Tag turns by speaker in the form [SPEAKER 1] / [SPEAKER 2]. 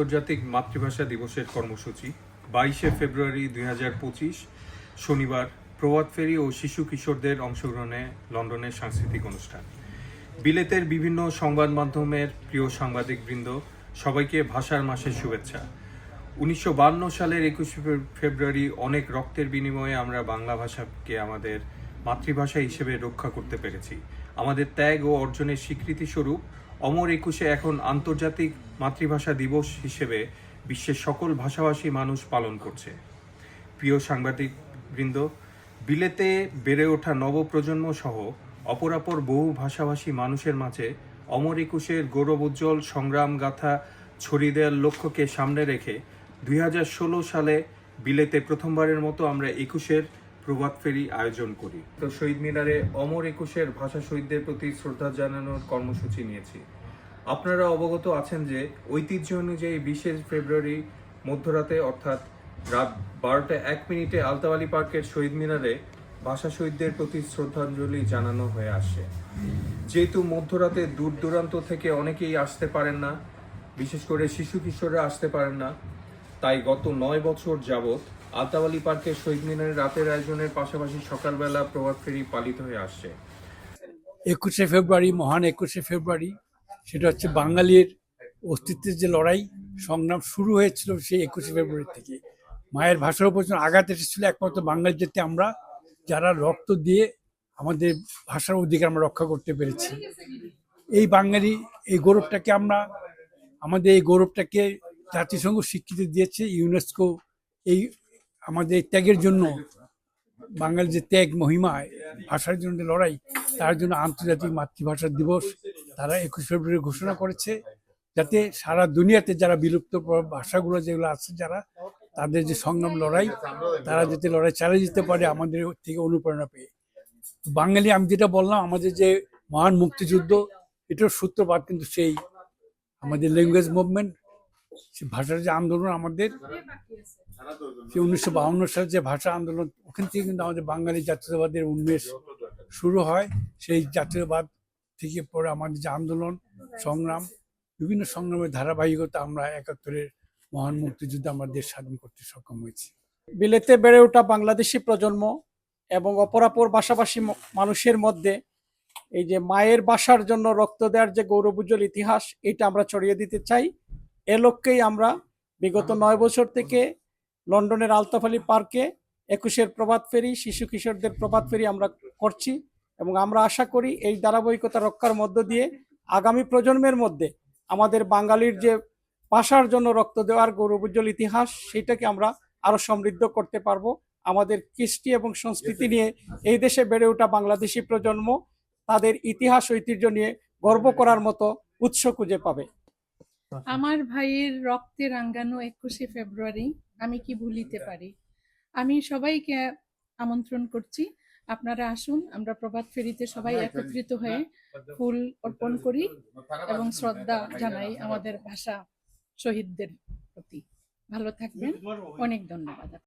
[SPEAKER 1] আন্তর্জাতিক মাতৃভাষা দিবসের কর্মসূচি 22শে ফেব্রুয়ারি 2025 শনিবার প্রভাত ফেরি ও শিশু কিশোরদের অংশগ্রহণে লন্ডনের সাংস্কৃতিক অনুষ্ঠান। বিলেতের বিভিন্ন সংবাদ মাধ্যমের প্রিয় সাংবাদিকবৃন্দ, সবাইকে ভাষার মাসের শুভেচ্ছা। 1952 সালের 21শে ফেব্রুয়ারি অনেক রক্তের বিনিময়ে আমরা বাংলা ভাষাকে আমাদের মাতৃভাষা হিসেবে রক্ষা করতে পেরেছি। আমাদের ত্যাগ ও অর্জনের স্বীকৃতি স্বরূপ অমর 21শে এখন আন্তর্জাতিক মাতৃভাষা দিবস হিসেবে বিশ্বের সকল ভাষাভাষী মানুষ পালন করছে। প্রিয় সাংবাদিকবৃন্দ, বিলেতে বেড়ে ওঠা নবপ্রজন্ম সহ অপরাপর বহু ভাষাভাষী মানুষের মাঝে অমর 21শের গৌরবোজ্জ্বল সংগ্রাম গাথা ছড়িয়ে দেওয়ার লক্ষ্যকে সামনে রেখে 2016 সালে বিলেতে প্রথমবারের মতো আমরা 21শের প্রভাত ফেরি আয়োজন করি। তো শহীদ মিনারে অমর 21শের ভাষা শহীদদের প্রতি শ্রদ্ধা জানানোর কর্মসূচি নিয়েছি। আপনারা অবগত আছেন যে ঐতিহ্য অনুযায়ী 20শে ফেব্রুয়ারি মধ্যরাতে অর্থাৎ রাত 12টা 1 মিনিটে আলতাওয়ালি পার্কের শহীদ মিনারে ভাষা শহীদদের প্রতি শ্রদ্ধাঞ্জলি জানানো হয়ে আসে। যেহেতু মধ্যরাতে দূর দূরান্ত থেকে অনেকেই আসতে পারেন না, বিশেষ করে শিশু কিশোররা আসতে পারেন না, তাই গত 9 বছর যাবৎ আলতাওয়ালি পার্কের শহীদ মিনারে রাতের আয়োজনের পাশাপাশি সকালবেলা প্রভাত ফেরি পালিত হয়ে আসছে।
[SPEAKER 2] 21শে ফেব্রুয়ারি, মহান 21শে ফেব্রুয়ারি, সেটা হচ্ছে বাঙালির অস্তিত্বের যে লড়াই সংগ্রাম শুরু হয়েছিল সেই 21শে ফেব্রুয়ারি থেকে। মায়ের ভাষার উপর আঘাত এসেছিল একমাত্র বাঙালি জাতি আমরা, যারা রক্ত দিয়ে আমাদের ভাষার অধিকার আমরা রক্ষা করতে পেরেছি। এই বাঙালি এই গৌরবটাকে আমাদের এই গৌরবটাকে জাতিসংঘ স্বীকৃতি দিয়েছে, ইউনেস্কো এই আমাদের ত্যাগের জন্য, বাঙালির যে ত্যাগ মহিমা ভাষার জন্য লড়াই, তার জন্য আন্তর্জাতিক মাতৃভাষা দিবস তারা 21 ফেব্রুয়ারি ঘোষণা করেছে, যাতে সারা দুনিয়াতে যারা বিলুপ্ত ভাষাগুলো যেগুলো আছে যারা তাদের যে সংগ্রাম লড়াই, তারা যাতে লড়াই চালিয়ে যেতে পারে আমাদের থেকে অনুপ্রেরণা পেয়ে। বাঙালি আমি যেটা বললাম, আমাদের যে মহান মুক্তিযুদ্ধ, এটার সূত্রপাত কিন্তু সেই আমাদের ল্যাঙ্গুয়েজ মুভমেন্ট, সে ভাষার যে আন্দোলন আমাদের, সে 1952 সালে যে ভাষা আন্দোলন, ওখান থেকে কিন্তু আমাদের বাঙালি জাতীয়তাবাদের উন্মেষ শুরু হয়। সেই জাতীয়বাদ থেকে পরে আমাদের যে আন্দোলন সংগ্রাম, বিভিন্ন সংগ্রামের ধারাবাহিকতা আমরা 71-এর মহান মুক্তিযুদ্ধে আমরা দেশ স্বাধীন করতে সক্ষম হয়েছি।
[SPEAKER 3] বিলেতে বেড়ে ওঠা বাংলাদেশি প্রজন্ম এবং অপরাপর ভাষাভাষী মানুষের মধ্যে এই যে মায়ের ভাষার জন্য রক্ত দেওয়ার যে গৌরবোজ্জ্বল ইতিহাস, এটা আমরা ছড়িয়ে দিতে চাই। এ লক্ষ্যেই আমরা বিগত 9 বছর থেকে লন্ডনের আলতাওয়ালি পার্কে 21শের প্রভাত ফেরি, শিশু কিশোরদের প্রভাত ফেরি আমরা করছি এবং আমরা আশা করি এই ধারাবাহিকতা রক্ষার মধ্য দিয়ে আগামী প্রজন্মের মধ্যে আমাদের বাঙালির যে ভাষার জন্য রক্ত দেওয়ার গৌরবোজ্জ্বল ইতিহাস, সেটাকে আমরা আরো সমৃদ্ধ করতে পারবো। আমাদের কৃষ্টি এবং সংস্কৃতি নিয়ে এই দেশে বেড়ে ওঠা বাংলাদেশি প্রজন্ম তাদের ইতিহাস ঐতিহ্য নিয়ে গর্ব করার মতো উৎস খুঁজে পাবে।
[SPEAKER 4] আমার ভাইয়ের রক্তে রাঙ্গানো 21শে ফেব্রুয়ারি আমি কি ভুলিতে পারি। আমি সবাইকে আমন্ত্রণ করছি, আপনারা আসুন, আমরা প্রভাত ফেরিতে সবাই একত্রিত হয়ে ফুল অর্পণ করি এবং শ্রদ্ধা জানাই আমাদের ভাষা শহীদদের প্রতি। ভালো থাকবেন, অনেক ধন্যবাদ।